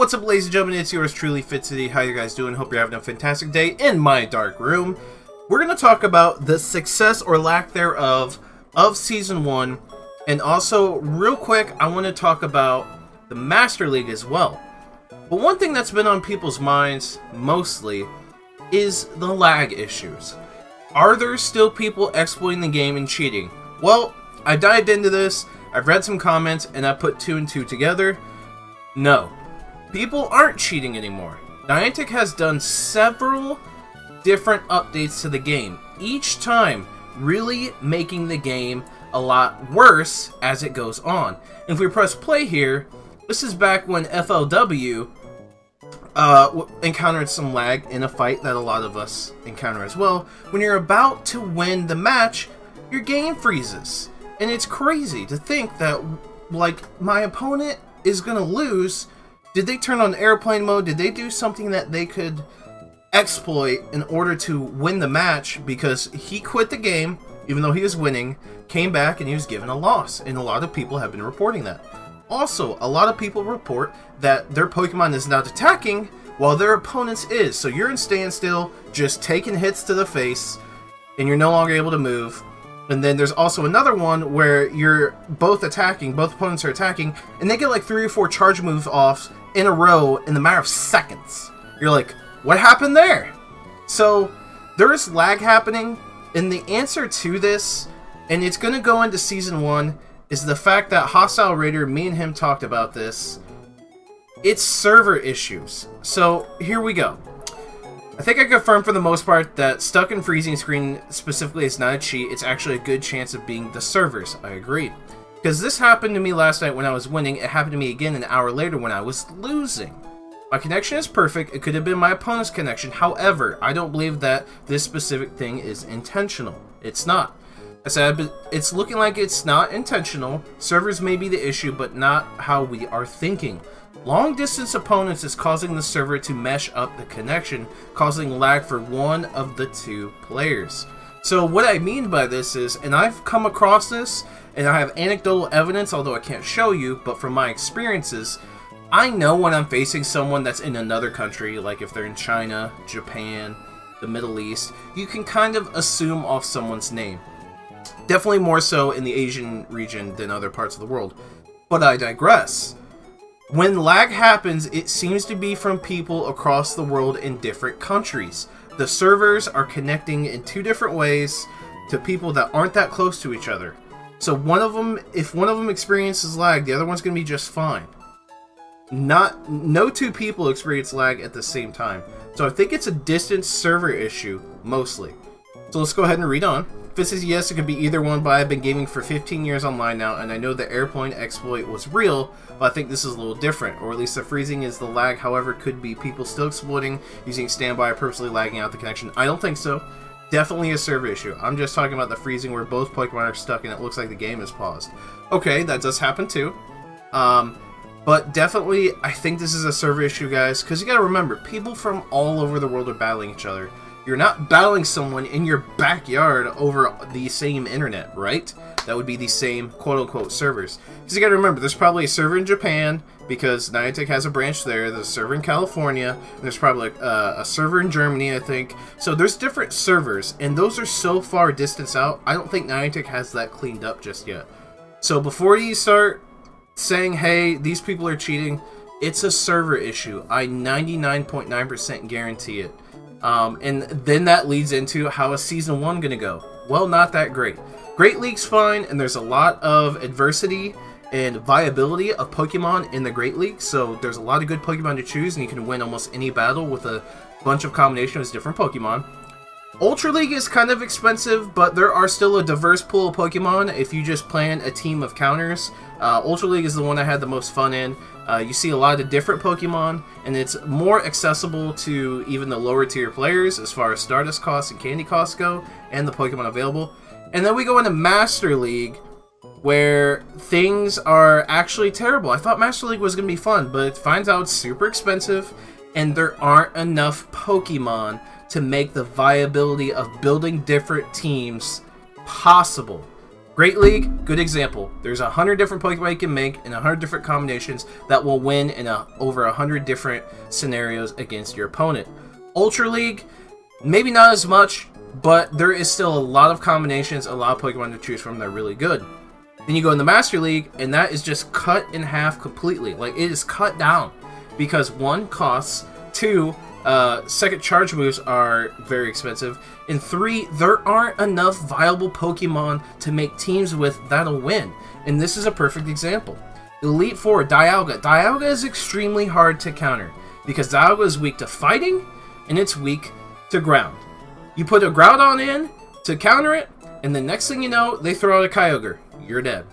What's up, ladies and gentlemen, it's yours truly, Fitz. How you guys doing? Hope you're having a fantastic day in my dark room. We're going to talk about the success or lack thereof of Season 1, and also, real quick, I want to talk about the Master League as well. But one thing that's been on people's minds, mostly, is the lag issues. Are there still people exploiting the game and cheating? Well, I dived into this, I've read some comments, and I put 2 and 2 together. No. People aren't cheating anymore. Niantic has done several different updates to the game, each time really making the game a lot worse as it goes on. If we press play here, this is back when FLW encountered some lag in a fight that a lot of us encounter as well. When you're about to win the match, your game freezes. And it's crazy to think that, like, my opponent is gonna lose. Did they turn on airplane mode? Did they do something that they could exploit in order to win the match? Because he quit the game, even though he was winning, came back and he was given a loss. And a lot of people have been reporting that. Also, a lot of people report that their Pokemon is not attacking while their opponent's is. So you're in standstill, just taking hits to the face, and you're no longer able to move. And then there's also another one where you're both attacking, both opponents are attacking, and they get like 3 or 4 charge moves off in a row in the matter of seconds. You're like, what happened there? So there is lag happening, and the answer to this, and it's going to go into Season 1, is the fact that Hostile Raider, me and him talked about this. It's server issues. So here we go. I think I confirmed for the most part that stuck in freezing screen specifically is not a cheat. It's actually a good chance of being the servers. I agree. Because this happened to me last night when I was winning. It happened to me again an hour later when I was losing. My connection is perfect. It could have been my opponent's connection. However, I don't believe that this specific thing is intentional. It's not. I said it's looking like it's not intentional. Servers may be the issue, but not how we are thinking. Long distance opponents is causing the server to mesh up the connection, causing lag for one of the 2 players. So what I mean by this is, and I've come across this, and I have anecdotal evidence, although I can't show you, but from my experiences, I know when I'm facing someone that's in another country, like if they're in China, Japan, the Middle East, you can kind of assume off someone's name. Definitely more so in the Asian region than other parts of the world. But I digress. When lag happens, it seems to be from people across the world in different countries. The servers are connecting in 2 different ways to people that aren't that close to each other. So if one of them experiences lag, the other one's going to be just fine. No 2 people experience lag at the same time. So I think it's a distance server issue, mostly. So let's go ahead and read on. Fitz says, yes, it could be either one, but I've been gaming for 15 years online now, and I know the airplane exploit was real, but I think this is a little different, or at least the freezing is the lag. However, could be people still exploiting, using standby, or purposely lagging out the connection. I don't think so. Definitely a server issue. I'm just talking about the freezing where both Pokemon are stuck and it looks like the game is paused. Okay, that does happen too. But definitely, I think this is a server issue, guys, because you gotta remember, people from all over the world are battling each other. You're not battling someone in your backyard over the same internet, right? That would be the same quote-unquote servers. Because you gotta remember, there's probably a server in Japan, because Niantic has a branch there. There's a server in California, and there's probably a server in Germany, I think. So there's different servers, and those are so far distance out, I don't think Niantic has that cleaned up just yet. So before you start saying, hey, these people are cheating, it's a server issue. I 99.9% guarantee it. And then that leads into how is Season 1 going to go? Well, not that great. Great League's fine, and there's a lot of adversity and viability of Pokemon in the Great League, so there's a lot of good Pokemon to choose, and you can win almost any battle with a bunch of combinations of different Pokemon. Ultra League is kind of expensive, but there are still a diverse pool of Pokemon if you just plan a team of counters. Ultra League is the one I had the most fun in. You see a lot of different Pokemon, and it's more accessible to even the lower tier players as far as Stardust costs and candy costs go, and the Pokemon available. And then we go into Master League, where things are actually terrible. I thought Master League was going to be fun, but it finds out it's super expensive, and there aren't enough Pokemon to make the viability of building different teams possible. Great League, good example. There's 100 different Pokemon you can make in 100 different combinations that will win in over 100 different scenarios against your opponent. Ultra League, maybe not as much, but there is still a lot of combinations, a lot of Pokemon to choose from that are really good. Then you go in the Master League, and that is just cut in half completely. Like, it is cut down because 1, costs, 2, second charge moves are very expensive, and 3, there aren't enough viable Pokemon to make teams with that'll win. And this is a perfect example. Elite Four, Dialga. Dialga is extremely hard to counter because Dialga is weak to fighting and it's weak to ground. You put a Groudon in to counter it, and the next thing you know, they throw out a Kyogre. You're dead.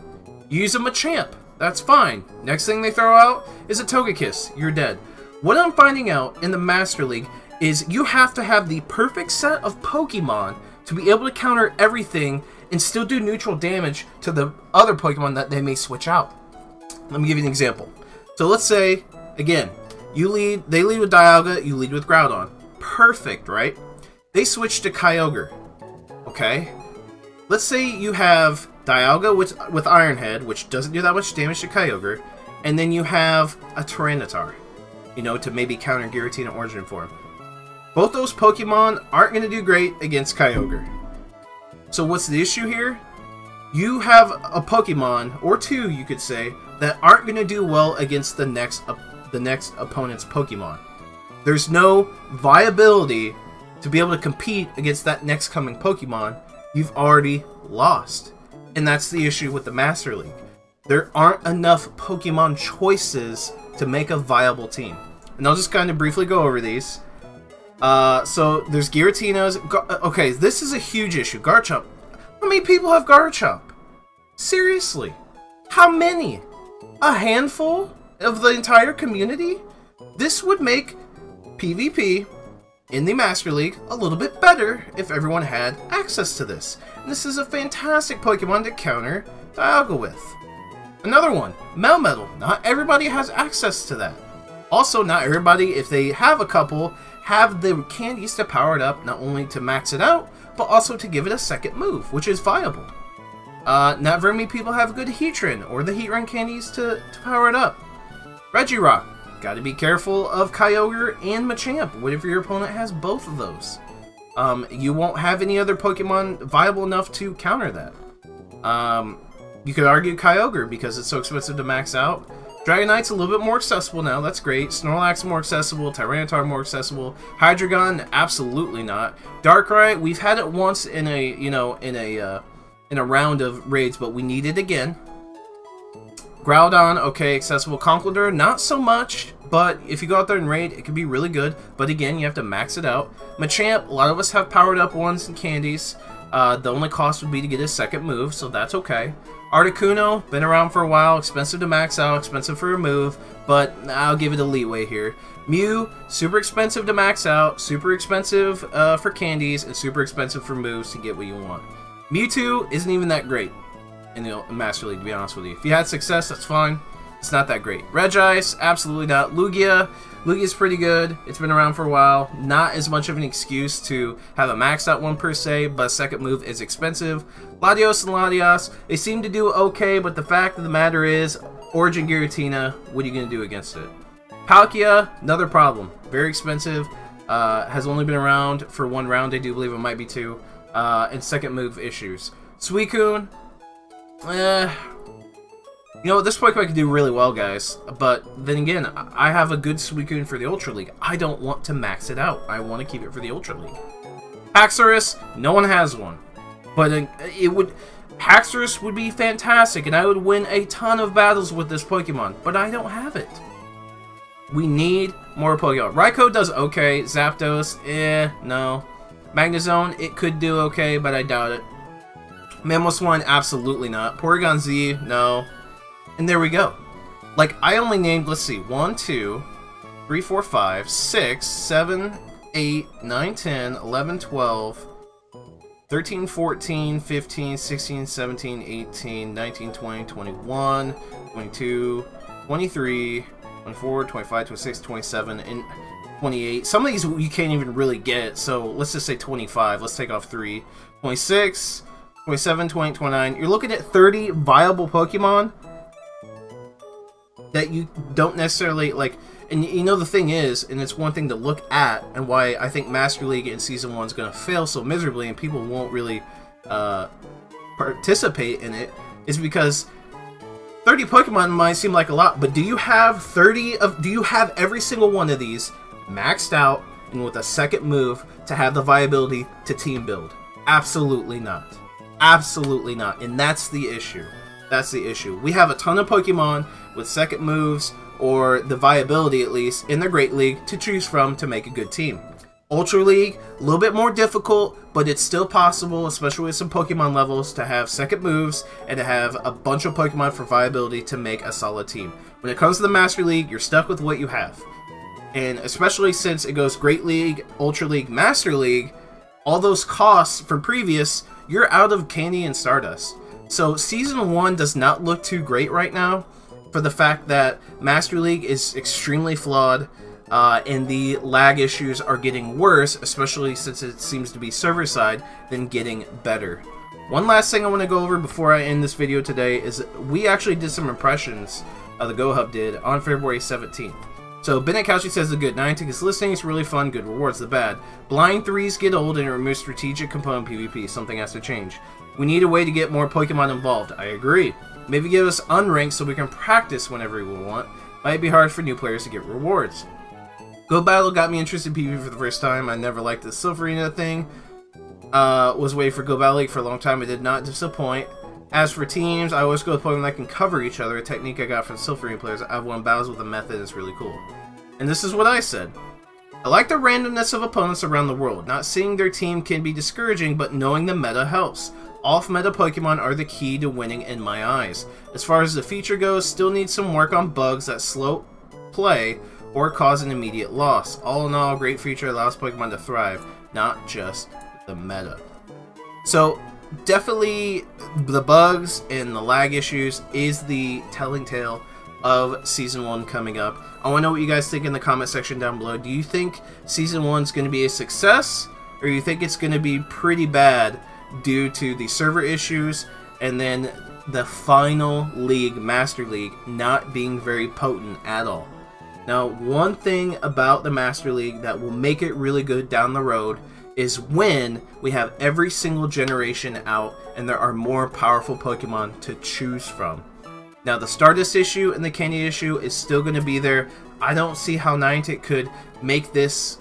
You use a Machamp. That's fine. Next thing they throw out is a Togekiss. You're dead. What I'm finding out in the Master League is you have to have the perfect set of Pokemon to be able to counter everything and still do neutral damage to the other Pokemon that they may switch out. Let me give you an example. So let's say, again, they lead with Dialga, you lead with Groudon. Perfect, right? They switch to Kyogre. Okay? Let's say you have Dialga with Iron Head, which doesn't do that much damage to Kyogre, and then you have a Tyranitar, you know, to maybe counter Giratina Origin Form. Both those Pokemon aren't going to do great against Kyogre. So what's the issue here? You have a Pokemon, or two you could say, that aren't going to do well against the next opponent's Pokemon. There's no viability to be able to compete against that next coming Pokemon. You've already lost. And that's the issue with the Master League. There aren't enough Pokemon choices to make a viable team. And I'll just kind of briefly go over these. So there's Giratinas. Okay, this is a huge issue. Garchomp. How many people have Garchomp? Seriously? How many? A handful of the entire community? This would make PvP in the Master League a little bit better if everyone had access to this. And this is a fantastic Pokemon to counter Dialga with. Another one, Melmetal. Not everybody has access to that. Also, not everybody, if they have a couple, have the candies to power it up, not only to max it out, but also to give it a second move, which is viable. Not very many people have good Heatran or the Heatran candies to power it up. Regirock. Gotta be careful of Kyogre and Machamp. What if your opponent has both of those? You won't have any other Pokemon viable enough to counter that. You could argue Kyogre because it's so expensive to max out. Dragonite's a little bit more accessible now. That's great. Snorlax more accessible. Tyranitar more accessible. Hydreigon, absolutely not. Darkrai, we've had it once in a in a round of raids, but we need it again. Groudon, okay, accessible. Conkeldurr, not so much, but if you go out there and raid, it can be really good. But again, you have to max it out. Machamp, a lot of us have powered up ones and candies. The only cost would be to get a second move, so that's okay. Articuno, been around for a while, expensive to max out, expensive for a move, but I'll give it a leeway here. Mew, super expensive to max out, super expensive for candies, and super expensive for moves to get what you want. Mewtwo isn't even that great in the Master League, to be honest with you. If you had success, that's fine. It's not that great. Regice, absolutely not. Lugia, Lugia's pretty good. It's been around for a while. Not as much of an excuse to have a maxed out one per se, but a second move is expensive. Latios and Latias, they seem to do okay, but the fact of the matter is, Origin Giratina, what are you going to do against it? Palkia, another problem. Very expensive. Has only been around for one round, I do believe it might be two. And second move issues. Suicune, you know, this Pokemon can do really well, guys. But then again, I have a good Suicune for the Ultra League. I don't want to max it out. I want to keep it for the Ultra League. Haxorus, no one has one. But Haxorus would be fantastic, and I would win a ton of battles with this Pokemon. But I don't have it. We need more Pokemon. Raikou does okay. Zapdos, no. Magnezone, it could do okay, but I doubt it. Mamoswine, absolutely not. Porygon Z, no. And there we go. Like, I only named, let's see, 1, 2, 3, 4, 5, 6, 7, 8, 9, 10, 11, 12, 13, 14, 15, 16, 17, 18, 19, 20, 21, 22, 23, 24, 25, 26, 27, and 28. Some of these you can't even really get, so let's just say 25. Let's take off 3. 26, 27, 28, 29. You're looking at 30 viable Pokemon that you don't necessarily, like... And you know the thing is, and it's one thing to look at, and why I think Master League in Season 1 is going to fail so miserably and people won't really participate in it, is because 30 Pokemon might seem like a lot, but do you have every single one of these maxed out and with a second move to have the viability to team build? Absolutely not. Absolutely not. And that's the issue. That's the issue. We have a ton of Pokemon with second moves, or the viability at least, in the Great League to choose from to make a good team. Ultra League, a little bit more difficult, but it's still possible, especially with some Pokemon levels, to have second moves and to have a bunch of Pokemon for viability to make a solid team. When it comes to the Master League, you're stuck with what you have. And especially since it goes Great League, Ultra League, Master League, all those costs from previous, you're out of Candy and Stardust. So Season 1 does not look too great right now, for the fact that Master League is extremely flawed, and the lag issues are getting worse, especially since it seems to be server-side, than getting better. One last thing I want to go over before I end this video today is we actually did some impressions, the GoHub did, on February 17th. So Bennett Couchy says the good, Niantic is listening, it's really fun, good rewards, the bad. Blind 3s get old and it removes strategic component PvP, something has to change. We need a way to get more Pokemon involved, I agree. Maybe give us unranked so we can practice whenever we want. Might be hard for new players to get rewards. Go Battle got me interested in PvP for the first time. I never liked the Silpharina thing. Was waiting for Go Battle League for a long time. It did not disappoint. As for teams, I always go with Pokemon that can cover each other. A technique I got from Silpharina players. I've won battles with a method. It's really cool. And this is what I said. I like the randomness of opponents around the world. Not seeing their team can be discouraging, but knowing the meta helps. Off-meta Pokemon are the key to winning in my eyes. As far as the feature goes, still need some work on bugs that slow play or cause an immediate loss. All in all, great feature allows Pokemon to thrive, not just the meta. So, definitely the bugs and the lag issues is the telling tale of Season 1 coming up. I want to know what you guys think in the comment section down below. Do you think Season 1 is going to be a success, or do you think it's going to be pretty bad due to the server issues and then the final league, Master League, not being very potent at all? Now, one thing about the Master League that will make it really good down the road is when we have every single generation out and there are more powerful Pokemon to choose from. Now, the Stardust issue and the Candy issue is still going to be there. I don't see how Niantic could make this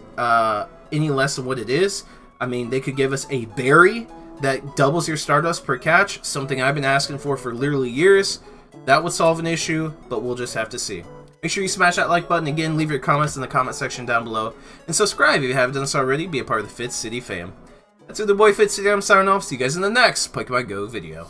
any less than what it is. I mean, they could give us a berry that doubles your Stardust per catch, something I've been asking for literally years. That would solve an issue, but we'll just have to see. Make sure you smash that like button. Again, leave your comments in the comment section down below. And subscribe if you haven't done so already. Be a part of the Fitz City fam. That's it, the boy Fitz City. I'm signing off. See you guys in the next Pokemon Go video.